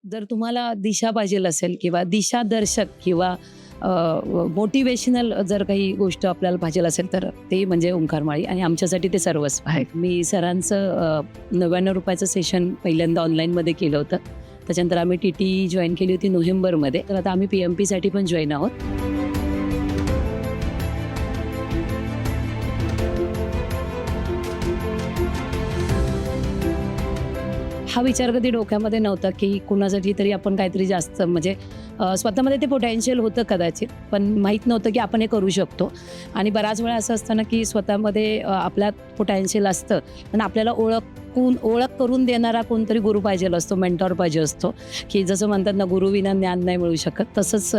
जर तुम्हाला दिशा पाहिजेल असेल किंवा दिशादर्शक किंवा मोटिवेशनल जर काही गोष्ट आपल्याला पाहिजेल असेल तर ते म्हणजे ओंकार माळी आणि आमच्यासाठी ते सर्वस्व आहे. मी सरांचं ₹99 सेशन पहिल्यांदा ऑनलाईनमध्ये केलं होतं. त्याच्यानंतर आम्ही टी जॉईन केली होती नोव्हेंबरमध्ये. तर आता आम्ही PMPसाठी पण जॉईन आहोत. हा विचार कधी डोक्यामध्ये नव्हता की कुणासाठी तरी आपण काहीतरी जास्त म्हणजे स्वतःमध्ये ते पोटेन्शियल होतं कदाचित, पण माहीत नव्हतं की आपण हे करू शकतो. आणि बऱ्याच वेळा असं असतं ना की स्वतःमध्ये आपल्यात पोटेन्शियल असतं, पण आपल्याला ओळख करून देणारा कोणतरी गुरु पाहिजेल असतो, मेंटॉर पाहिजे असतो, की जसं म्हणतात ना गुरुविना ज्ञान नाही मिळू शकत. तसंच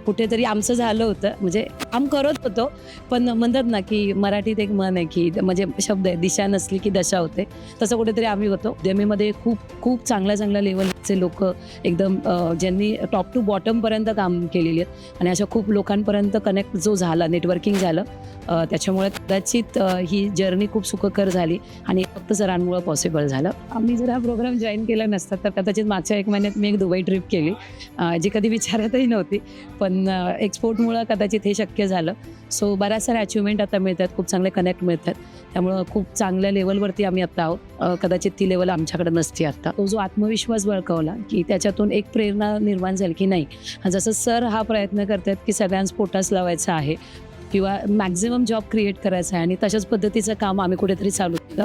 कुठेतरी आमचं झालं होतं. म्हणजे काम करत होतो, पण म्हणतात ना की मराठीत एक म्हण आहे की म्हणजे शब्द आहे, दिशा नसली की दशा होते. तसं कुठेतरी आम्ही होतो. उद्यमीमध्ये खूप चांगल्या लेवलचे लोक एकदम ज्यांनी टॉप टू बॉटमपर्यंत काम केलेली आहेत आणि अशा खूप लोकांपर्यंत कनेक्ट जो झाला, नेटवर्किंग झालं, त्याच्यामुळे कदाचित ही जर्नी खूप सुखकर झाली आणि फक्त सरांमुळं पॉसिबल झालं. आम्ही जर हा प्रोग्राम जॉईन केला नसता तर कदाचित मागच्या 1 महिन्यात मी एक दुबई ट्रिप केली, जी कधी विचारतही नव्हती, पण एक्सपोर्टमुळं कदाचित हे शक्य झालं. सो बऱ्याच साऱ्या अचिव्हमेंट आता मिळतात, खूप चांगले कनेक्ट मिळतात. त्यामुळं खूप चांगल्या लेवलवरती आम्ही आता आहोत. कदाचित ती लेवल आमच्याकडे नसते आता. तो जो आत्मविश्वास बळकावला की त्याच्यातून एक प्रेरणा निर्माण झाली की नाही, जसं सर हा प्रयत्न करतात की सगळ्यांस पोटास लावायचा आहे किंवा मॅक्झिमम जॉब क्रिएट करायचा आहे आणि तशाच पद्धतीचं काम आम्ही कुठेतरी चालू केलं.